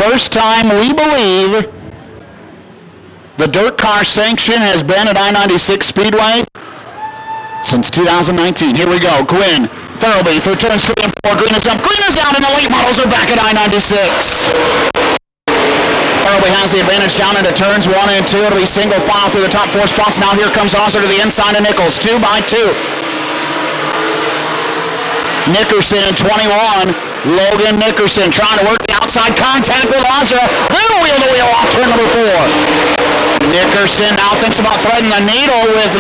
first time we believe the dirt car sanction has been at I-96 Speedway since 2019. Here we go. Gwynn, Thurlby through turns 3 and 4. Green is up. Green is out, and the late models are back at I-96. Thurlby has the advantage down into turns 1 and 2. It'll be single file through the top 4 spots. Now here comes Osler to the inside of Nichols. 2 by 2. Nickerson in 21. Logan Nickerson trying to work the outside contact with Osler. Then wheel to wheel off turn number 4. Nickerson now thinks about threading the needle with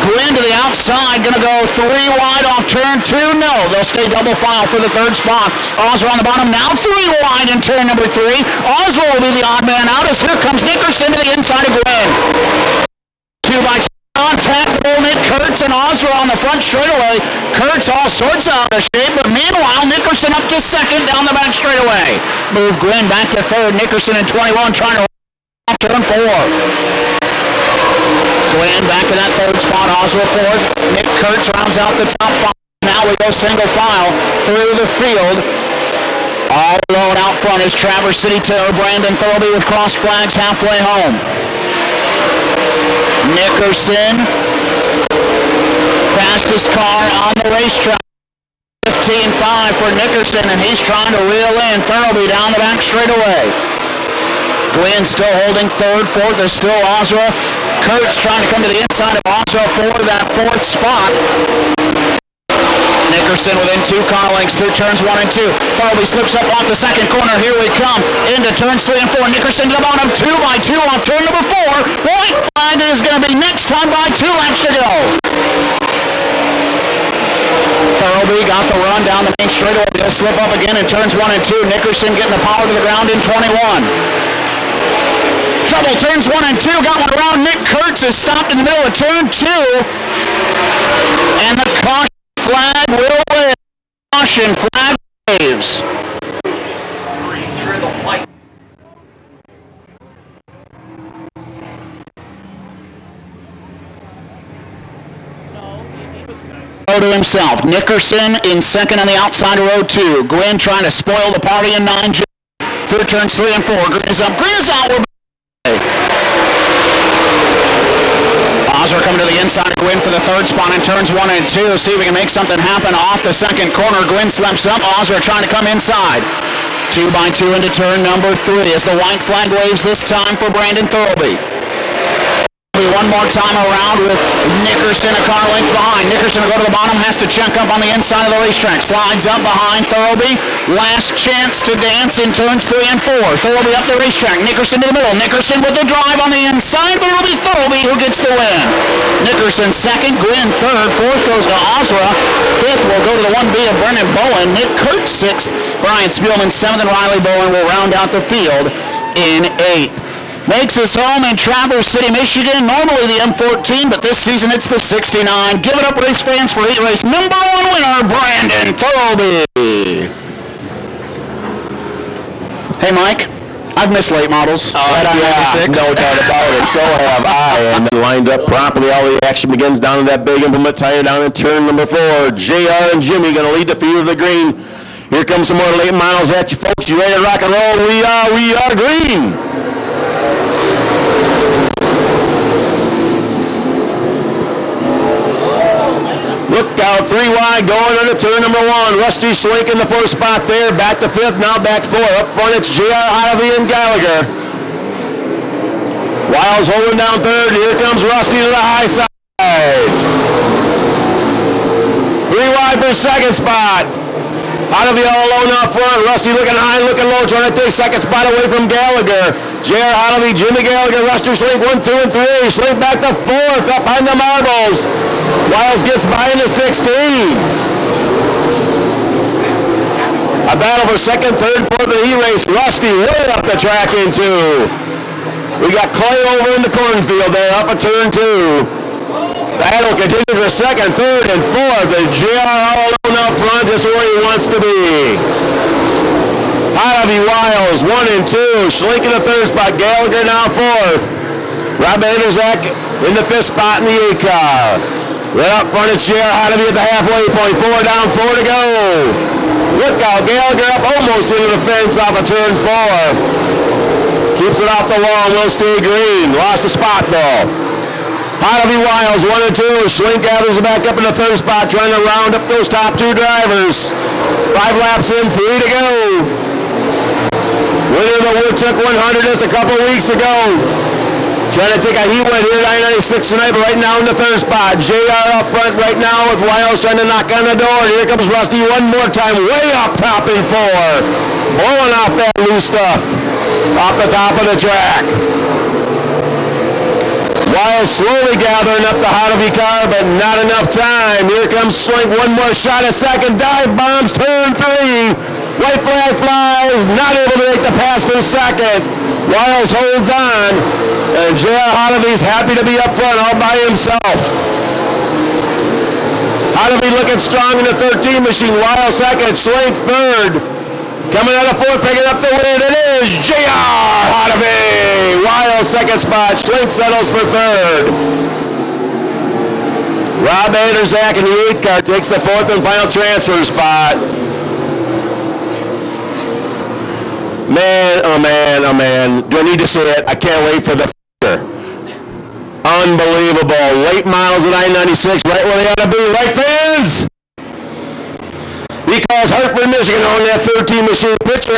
Gwynn to the outside. Going to go 3 wide off turn 2. No, they'll stay double file for the 3rd spot. Osler on the bottom now 3 wide in turn number 3. Osler will be the odd man out as here comes Nickerson to the inside of Gwynn. 2 by 2. Contact will Nick Kurtz and Osler on the front straightaway. Kurtz all sorts out of shape, but meanwhile Nickerson up to 2nd down the back straightaway. Move Gwynn back to 3rd. Nickerson in 21 trying to off turn 4. Gwynn back to that 3rd spot. Osler 4th. Nick Kurtz rounds out the top 5. Now we go single file through the field. All alone out front is Traverse City Terror Brandon Thurlby with cross flags halfway home. Nickerson, fastest car on the racetrack. 15.5 for Nickerson, and he's trying to reel in Thurlby down the back straightaway. Gwynn still holding 3rd, 4th is still Osler. Kurtz trying to come to the inside of Osler for that 4th spot. Nickerson within 2 car lengths through turns 1 and 2. Thurlby slips up off the 2nd corner. Here we come into turns 3 and 4. Nickerson to the bottom, 2 by 2 off turn number 4. White flag is going to be next time by 2 laps to go. Thurlby got the run down the main straightaway. He'll slip up again in turns 1 and 2. Nickerson getting the power to the ground in 21. Trouble turns 1 and 2. Got one around. Nick Kurtz is stopped in the middle of turn 2. And the caution flag will wave. Caution flag waves. To himself. Nickerson in 2nd on the outside of row 2. Gwynn trying to spoil the party in 9. Through turns 3 and 4. Green is up. Green is out. Osler coming to the inside of Gwynn for the 3rd spot in turns 1 and 2. See if we can make something happen off the 2nd corner. Gwynn slips up. Osler trying to come inside. 2 by 2 into turn number 3 as the white flag waves this time for Brandon Thurlby. One more time around with Nickerson a car length behind. Nickerson will go to the bottom, has to check up on the inside of the racetrack. Slides up behind Thurlby. Last chance to dance in turns 3 and 4. Thurlby up the racetrack. Nickerson to the middle. Nickerson with the drive on the inside, but it'll be Thurlby who gets the win. Nickerson 2nd, Gwynn 3rd, 4th goes to Osler. 5th will go to the 1B of Brennan Bowen. Nick Kurtz 6th. Brian Spielman 7th, and Riley Bowen will round out the field in 8th. Makes us home in Traverse City, Michigan. Normally the M14, but this season it's the 69. Give it up, race fans, for heat race number 1 winner, Brandon Thurlby. Hey, Mike. I've missed late models. Yeah, no doubt about it. So have I. And then lined up properly. All the action begins down in that big implement tire down in turn number 4. JR and Jimmy going to lead the field of the green. Here comes some more late models at you, folks. You ready to rock and roll? We are green. Look out, 3 wide, going into turn number 1. Rusty Slink in the 4th spot there. Back to 5th, now back 4. Up front, it's J.R. Ivy and Gallagher. Wiles holding down 3rd. Here comes Rusty to the high side. 3 wide for 2nd spot. Ivy all alone up front. Rusty looking high, looking low, trying to take 2nd spot away from Gallagher. J.R. Ivy, Jimmy Gallagher, Rusty Slink 1, 2, and 3. Slink back to 4th, up behind the marbles. Wiles gets by into 16. A battle for 2nd, 3rd, 4th in the race. Rusty way up the track in 2. We got Clay over in the cornfield there, up at turn 2. Battle continues for 2nd, 3rd, and 4th. And JR all alone up front, just where he wants to be. Ivy Wiles 1 and 2. Schlink in the 3rd spot. Gallagher now 4th. Rob Anderzak in the 5th spot in the A car. Right up front, it's JR Ivy at the halfway point. 4 down, 4 to go. Look out, Gallagher up almost into the fence off of turn 4. Keeps it off the wall, will stay green. Lost the spot though. Hotovy Wiles 1 and 2. Schlink gathers it back up in the third spot, trying to round up those top 2 drivers. 5 laps in, 3 to go. Winner of the Woodchuck 100 just a couple weeks ago. Trying to take a heat win here at I-96 tonight, but right now in the third spot. JR up front right now with Wiles trying to knock on the door. Here comes Rusty one more time, way up top in 4. Blowing off that loose stuff off the top of the track. Wiles slowly gathering up the Hotovy car, but not enough time. Here comes Slink, one more shot, a second dive bombs, turn 3. White flag flies, not able to make the pass for second. Wiles holds on, and J.R. Hotovy's happy to be up front all by himself. Hotovy looking strong in the 13 machine. Wiles second, Slink third. Coming out of 4th, picking up the win, it is J.R. Hotovy. Wiles second spot, Slink settles for third. Rob Anderzak in the 8th car takes the 4th and final transfer spot. Man, oh man, oh man. Do I need to say it? I can't wait for the future. Unbelievable. Late miles at I-96, right where they ought to be. Right, fans? Because Hartford, Michigan on that 13 machine pitcher,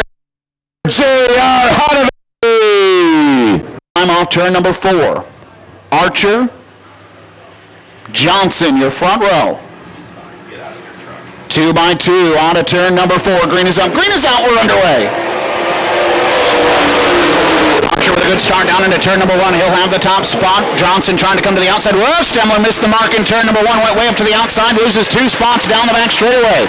J.R. Hotovy. I'm off turn number 4. Archer, Johnson, your front row. 2 by 2 on to turn number 4. Green is up. Green is out. We're underway. Archer with a good start down into turn number 1. He'll have the top spot. Johnson trying to come to the outside. Whoa, Stemler missed the mark in turn number 1. Went way up to the outside. Loses 2 spots down the back straightaway.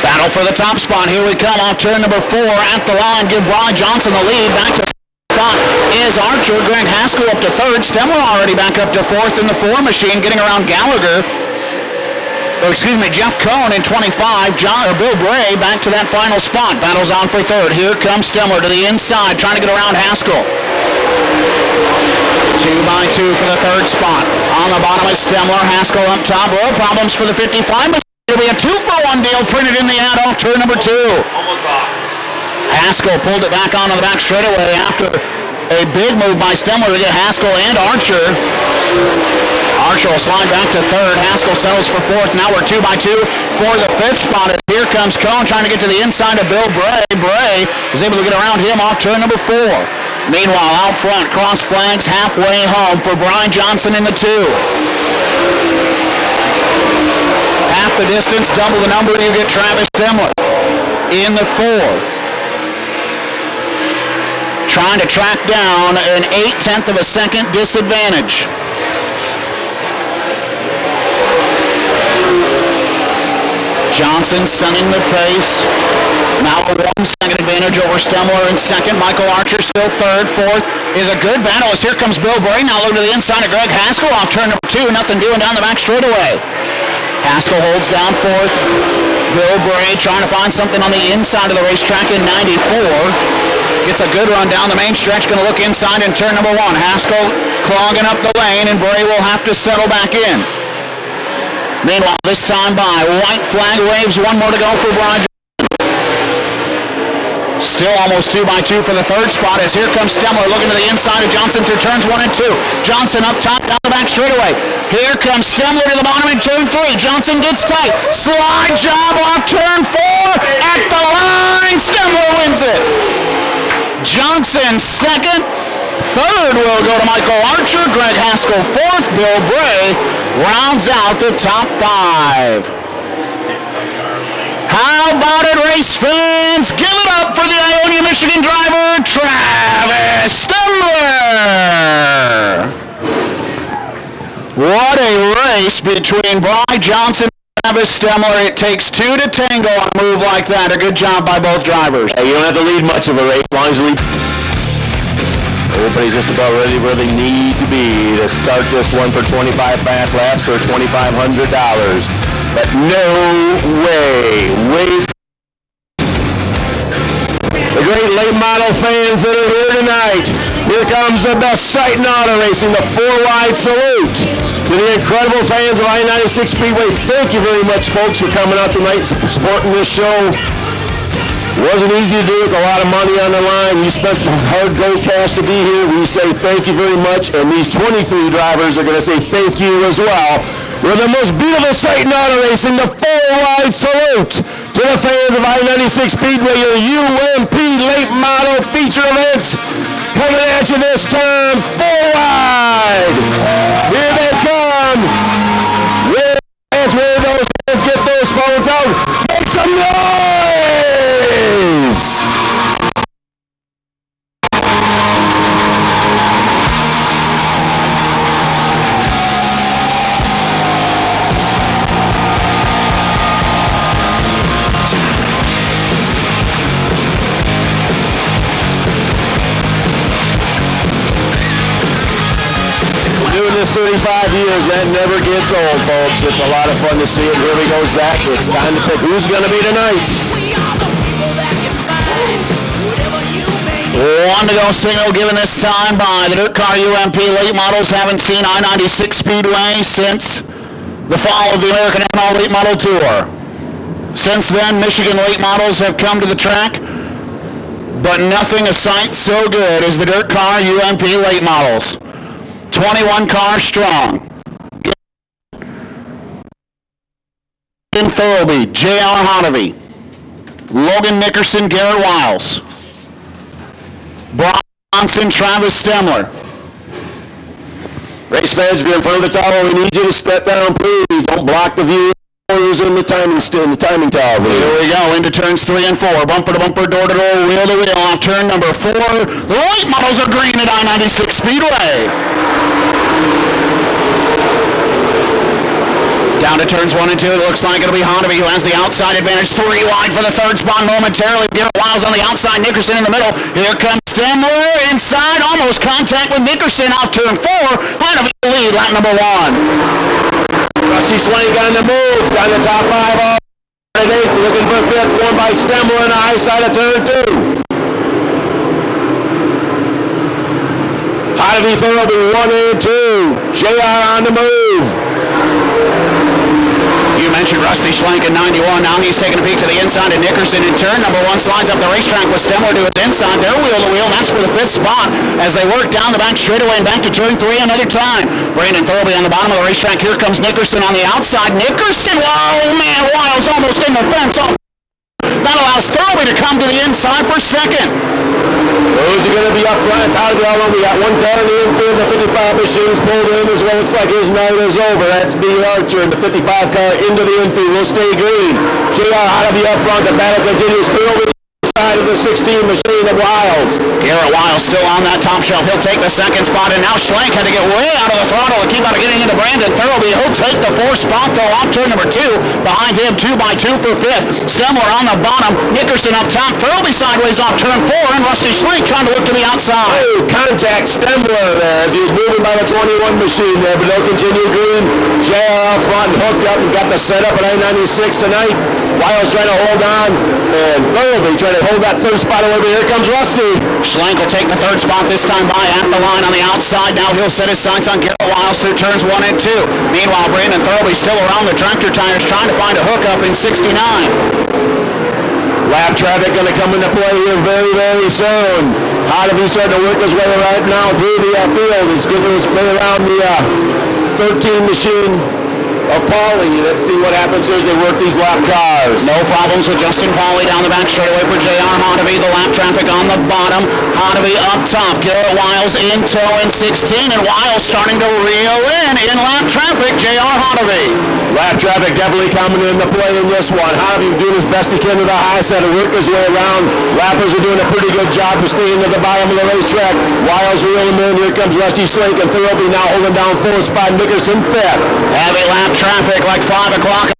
Battle for the top spot. Here we come off turn number 4 at the line. Give Brian Johnson the lead. Back to spot is Archer. Greg Haskell up to 3rd. Stemler already back up to 4th in the 4 machine, getting around Gallagher. Jeff Cohn in 25. Bill Bray back to that final spot. Battles on for 3rd. Here comes Stemler to the inside, trying to get around Haskell. 2 by 2 for the 3rd spot. On the bottom is Stemler. Haskell up top. Road problems for the 55. It'll be a 2-for-1 deal printed in the ad off turn number 2. Almost off. Haskell pulled it back onto the back straightaway after a big move by Stemler to get Haskell and Archer. Archer will slide back to 3rd. Haskell settles for 4th. Now we're 2 by 2 for the 5th spot. Here comes Cohn trying to get to the inside of Bill Bray. Bray is able to get around him off turn number 4. Meanwhile, out front, cross flags halfway home for Brian Johnson in the 2. Half the distance, double the number, you get Travis Stemler in the 4. Trying to track down an 0.8 of a second disadvantage. Johnson setting the pace. Now a 1 second advantage over Stemler in 2nd. Michael Archer still 3rd. 4th is a good battle as here comes Bill Bray. Now look to the inside of Greg Haskell off turn number 2. Nothing doing down the back straightaway. Haskell holds down 4th. Bill Bray trying to find something on the inside of the racetrack in 94. Gets a good run down the main stretch. Going to look inside in turn number 1. Haskell clogging up the lane, and Bray will have to settle back in. Meanwhile, this time by, white flag waves, 1 more to go for Brian. Still almost 2 by 2 for the 3rd spot as here comes Stemler looking to the inside of Johnson through turns 1 and 2. Johnson up top, down the back straightaway. Here comes Stemler to the bottom in turn 3. Johnson gets tight. Slide job off turn 4 at the line. Stemler wins it. Johnson 2nd. 3rd will go to Michael Archer. Greg Haskell 4th. Bill Bray rounds out the top 5. How about it, race fans? Give it up for the Ionia, Michigan driver, Travis Stemler. What a race between Brian Johnson and Travis Stemler. It takes 2 to tango on a move like that. A good job by both drivers. Hey, you don't have to lead much of a race as long as you lead. Everybody's just about ready where they need to be to start this one for 25 fast laps for $2,500. But no way. Wait. The great late model fans that are here tonight. Here comes the best sight in auto racing, the 4-wide salute. To the incredible fans of I-96 Speedway, thank you very much, folks, for coming out tonight and supporting this show. It wasn't easy to do. It's a lot of money on the line. You spent some hard gold cash to be here. We say thank you very much, and these 23 drivers are going to say thank you as well. We're the most beautiful sight in auto racing, the full-wide salute to the fans of I-96 Speedway, your UMP late model feature event. Coming at you this time, full wide. Here they come. Where those fans get those phones out? Make some noise! Doing this 35 years, that never gets old, folks. It's a lot of fun to see it. Here we go, Zach. It's time to pick who's going to be tonight. 1 to go signal given this time by the Dirt Car UMP late models. Haven't seen I-96 Speedway since the fall of the American ML Late Model Tour. Since then, Michigan late models have come to the track, but nothing a sight so good as the Dirt Car UMP late models. 21 cars strong. In Thurlby, J.R. Hotovy, Logan Nickerson, Garrett Wiles, Bronson, Travis Stemler. Race fans, if you're in front of the tower, we need you to step down, please. Don't block the view. In the timing tower. Here we go into turns 3 and 4. Bumper to bumper, door to door, wheel to wheel. Off turn number 4. The late models are green at I-96 Speedway. Down to turns 1 and 2. It looks like it'll be Hotovy who has the outside advantage. 3 wide for the third spot momentarily. Garrett Wiles on the outside. Nickerson in the middle. Here comes Stemler inside. Almost contact with Nickerson off turn 4. Hotovy lead lap number 1. Rusty Swank on the move. Down the top 5 off. At 8th. Looking for 5th. Won by Stemler on the high side of turn 2. Hotovy Thurlby 1 and 2. JR on the move. You mentioned Rusty Schlenk in 91. Now he's taking a peek to the inside of Nickerson in turn number 1. Slides up the racetrack with Stemler to his inside. They're wheel to wheel. That's for the 5th spot as they work down the back straightaway and back to turn 3 another time. Brandon Thurlby on the bottom of the racetrack. Here comes Nickerson on the outside. Nickerson, whoa, man, Wiles almost in the fence. Oh. That allows Thurlby to come to the inside for second. Who's going to be up front? It's Hotovy all over. We got one car in the infield. The 55 machines pulled in as well. Looks like his night is over. That's B. Archer in the 55 car into the infield. Will stay green. JR Hotovy up front. The battle continues. Thurlby side of the 16 machine of Wiles. Garrett Wiles still on that top shelf. He'll take the second spot, and now Schlenk had to get way out of the throttle to keep out of getting into Brandon Thurlby. He'll take the 4th spot, though, off turn number 2. Behind him, 2 by 2 for 5th. Stemler on the bottom. Nickerson up top. Thurlby sideways off turn 4, and Rusty Schlenk trying to look to the outside. Oh, contact Stemler there as he was moving by the 21 machine there, but they'll continue green. JR up front and hooked up and got the setup at I-96 tonight. Wiles trying to hold on, and Thurlby trying to hold that 3rd spot away, but here comes Rusty. Schlenk will take the 3rd spot this time by at the line on the outside. Now he'll set his sights on Garrett Wiles through turns 1 and 2. Meanwhile, Brandon Thurlby still around the tractor tires trying to find a hookup in 69. Lap traffic going to come into play here very, very soon. Hotovy starting to work his way right now through the field. He's getting his way around the 13 machine of Pauly. Let's see what happens here as they work these lap cars. No problems with Justin Pauly down the back straightaway for J.R. Hotovy. The lap traffic on the bottom. Hotovy up top. Garrett Wiles in tow in 16, and Wiles starting to reel in lap traffic. J.R. Hotovy. Lap traffic definitely coming into play in this one. Hotovy doing his best he can to the high side to work his way around. Lappers are doing a pretty good job of staying to the bottom of the racetrack. Wiles reeling in. Here comes Rusty Schlenk and Thurlby now holding down 4th spot. Nickerson 5th. Heavy lap traffic like 5 o'clock.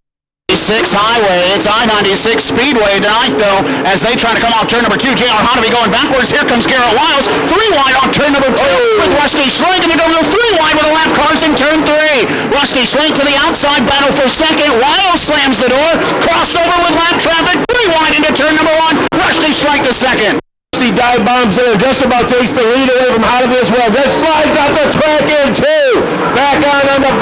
6 highway. It's I-96 Speedway tonight, though, as they try to come off turn number 2. J.R. Hotovy going backwards. Here comes Garrett Wiles. 3 wide off turn number 2 with Rusty Schlenk, and they go 3 wide with the lap cars in turn 3. Rusty Schlenk to the outside, battle for second. Wiles slams the door. Crossover with lap traffic. 3 wide into turn number 1. Rusty Schlenk to second. Rusty dive bombs in. Just about takes the lead away from Hotovy as well. Then slides out the track in 2. Back on the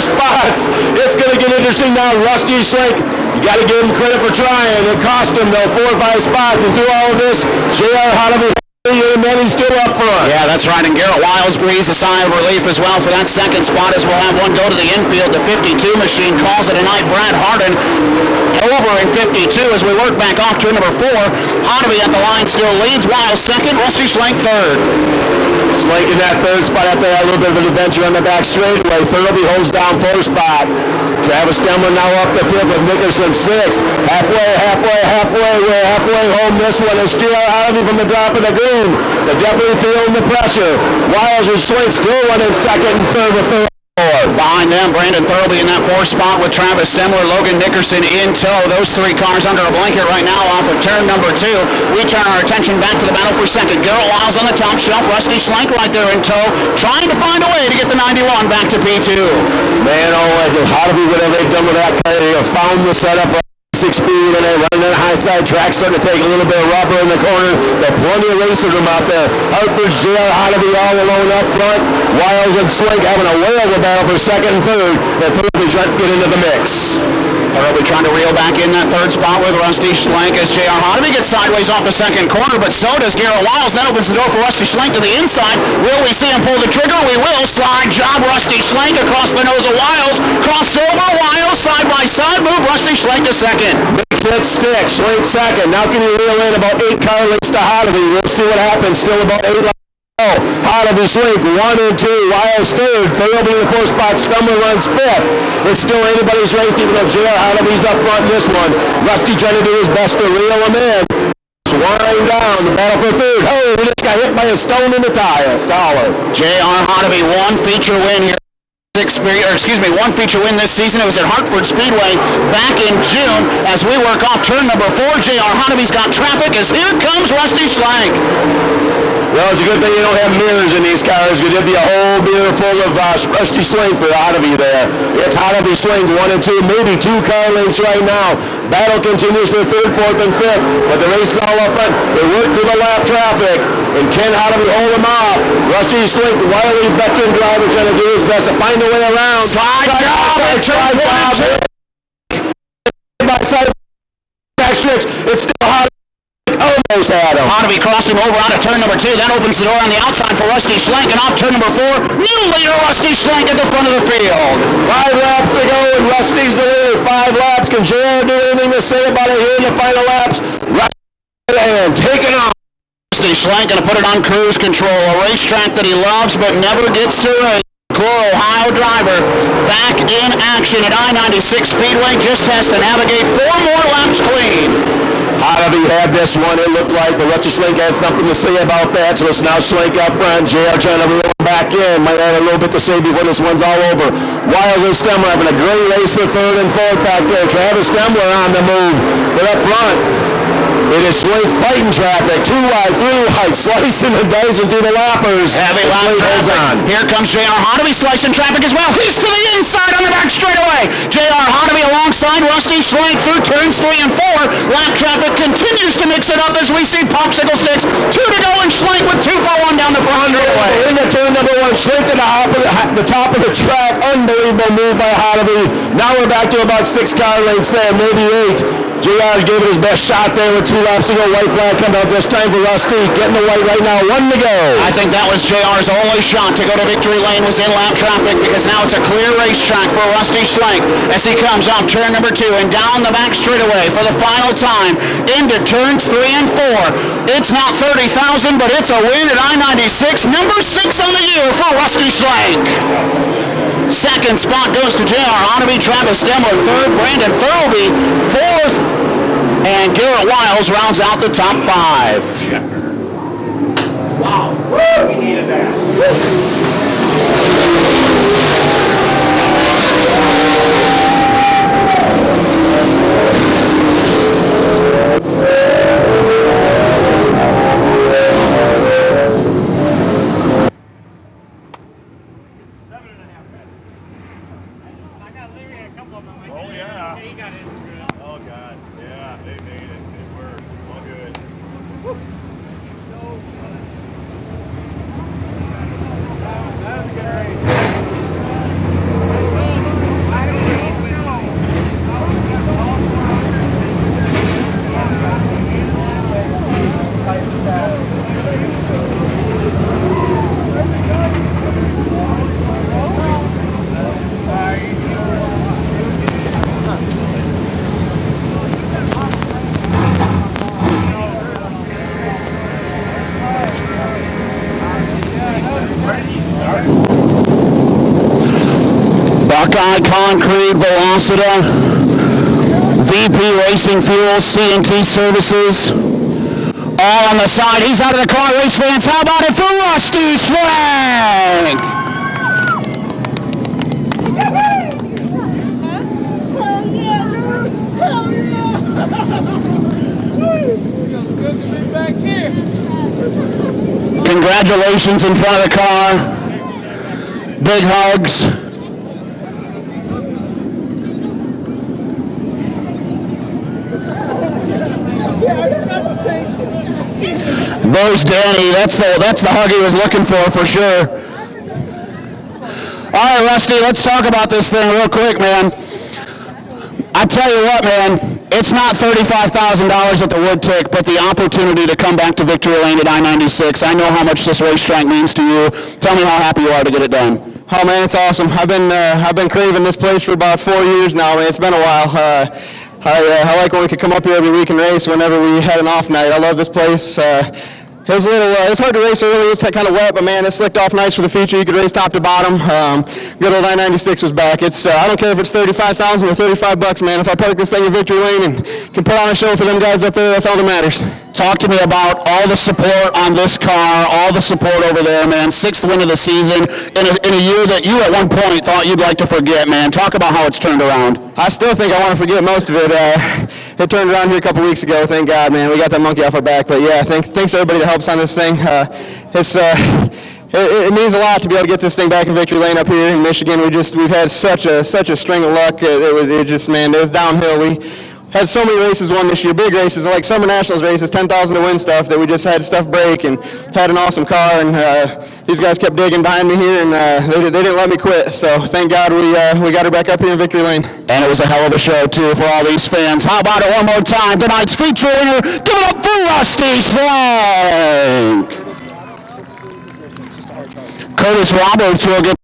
spots. It's going to get interesting now. Rusty Schlenk, you got to give him credit for trying. It cost him, though, 4 or 5 spots. And through all of this, J.R. Holloway and Manny's still up front. Yeah, that's right. And Garrett Wiles breathes a sigh of relief as well for that second spot, as we'll have one go to the infield. The 52 machine calls it a night. Brad Harden over in 52 as we work back off turn number 4. Hotovy at the line still leads. Wiles second. Rusty Schlenk third. Schlenk in that third spot after that little bit of an adventure on the back straightaway. Thurlby holds down first spot. Travis Stemler now up the field with Nickerson sixth. We're halfway home this one. It's J.R. Hotovy from the drop of the green. They're definitely feeling the pressure. Wiles and Schlenk still running second and third with Thurlby. Behind them, Brandon Thurlby in that 4th spot with Travis Stemler, Logan Nickerson in tow. Those 3 cars under a blanket right now off of turn number 2. We turn our attention back to the battle for second. Garrett Wiles on the top shelf, Rusty Schlenk right there in tow, trying to find a way to get the 91 back to P2. Man, Hotovy, whatever they've done with that car, they have found the setup. 6 speed and they're running that high side track, starting to take a little bit of rubber in the corner. There are plenty of racer room out there. Hartford's J.R. Hotovy all alone up front. Wiles and Schlenk having a whale of a battle for second and third. And Thurlby trying to get into the mix. Thurlby trying to reel back in that 3rd spot with Rusty Schlenk as J.R. Hotovy gets sideways off the second corner, but so does Garrett Wiles. That opens the door for Rusty Schlenk to the inside. Will we see him pull the trigger? We will. Slide job, Rusty Schlenk across the nose of Wiles. Crossover, Wiles side by side move. Rusty Schlenk to second. Let's stick. Schlenk second. Now can you reel in about 8 car lengths to Hotovy? We'll see what happens. Still about 8 laps. Hotovy, Schlenk 1 and 2. Wiles third. Thurlby in the 4th spot. Stumler runs 5th. It's still anybody's race, even though J.R. Hotovy's up front in this one. Rusty trying to do his best to reel him in. Wind down. The battle for third. Oh, we just got hit by a stone in the tire. J.R. Hotovy, 1 feature win here. One feature win this season. It was at Hartford Speedway back in June. As we work off turn number 4, J.R. Hotovy's got traffic as here comes Rusty Schlenk. Well, it's a good thing you don't have mirrors in these cars because there'd be a whole mirror full of Rusty Schlenk for Hotovy there. It's Hotovy, Schlenk 1 and 2, maybe 2 car lengths right now. Battle continues for 3rd, 4th, and 5th, but the race is all up front. They work through the lap traffic, and can Hotovy hold them off? Rusty Schlenk, wily veteran driver, trying to do his best to find a way around. Slide job. Side back stretch. It's still Hotovy. Almost had him. Hotovy crossed him over out of turn number 2. That opens the door on the outside for Rusty Schlenk, and off turn number 4, new leader Rusty Schlenk at the front of the field. 5 laps to go, and Rusty's the leader. 5 laps. Can JR do anything to say about it here in the final laps? Rusty and taking off. Rusty Schlenk going to put it on cruise control, a racetrack that he loves but never gets to race. Ohio driver back in action at I-96 Speedway, just has to navigate 4 more laps clean. Hotovy had this one, it looked like, but Rusty Schlenk had something to say about that, so it's now Schlenk up front. JR trying to reel him back in, might have a little bit to say before this one's all over. Wiles and Stemler having a great race for 3rd and 4th back there. Travis Stemler on the move, but up front, it is Schlenk fighting traffic, 2 wide, 3 wide, slicing and dicing through the lappers. Heavy lap traffic. Here comes J.R. Hotovy slicing traffic as well. He's to the inside on the back straightaway. J.R. Hotovy alongside Rusty Schlenk through turns 3 and 4. Lap traffic continues to mix it up as we see popsicle sticks. 2 to go and Schlenk with 2 for 1 down the front straightaway. Into turn number 1, Schlenk to the top of the track. Unbelievable move by Hotovy. Now we're back to about 6 car lengths there, maybe 8. JR gave it his best shot there with 2 laps to go. White flag come out this time for Rusty. Getting the white right now. 1 to go. I think that was JR's only shot to go to victory lane was in lap traffic because now it's a clear racetrack for Rusty Schlenk as he comes off turn number 2 and down the back straightaway for the final time into turns 3 and 4. It's not 30,000, but it's a win at I-96. Number 6 on the year for Rusty Schlenk. Second spot goes to J.R. Hotovy, Travis Stemler 3rd, Brandon Thurlby 4th, and Garrett Wiles rounds out the top 5. Wow, we needed that. Sky Concrete, Velocita, VP Racing Fuels, C&T Services, all on the side. He's out of the car, race fans. How about it for Rusty Schwank? Congratulations in front of the car. Big hugs. There's Danny. That's the hug he was looking for sure. All right, Rusty, let's talk about this thing real quick, man. I tell you what, man, it's not $35,000 at the wood tick, but the opportunity to come back to victory lane at I-96. I know how much this racetrack means to you. Tell me how happy you are to get it done. Oh man, it's awesome. I've been craving this place for about 4 years now. Man, it's been a while. I like when we could come up here every week and race whenever we had an off night. I love this place. It was a little, it's hard to race early, it's kind of wet, but man, it's slicked off nice for the feature. You could race top to bottom. Good old I-96 was back. It's, I don't care if it's $35,000 or $35, man. If I park this thing in victory lane and can put on a show for them guys up there, that's all that matters. Talk to me about all the support on this car, all the support over there, man. 6th win of the season in a year that you at one point thought you'd like to forget, man. Talk about how it's turned around. I still think I want to forget most of it. It turned around here a couple weeks ago, thank God, man. We got that monkey off our back. But yeah, thanks to everybody that helps on this thing. It means a lot to be able to get this thing back in victory lane up here in Michigan. We've had such a string of luck. It was downhill. We had so many races won this year, big races, like Summer Nationals races, 10,000 to win stuff that we just had stuff break and had an awesome car, and these guys kept digging behind me here, and they didn't let me quit. So thank God we got her back up here in victory lane. And it was a hell of a show, too, for all these fans. How about it one more time? Tonight's feature winner, give it up for Rusty Schwank. Curtis Roberts will get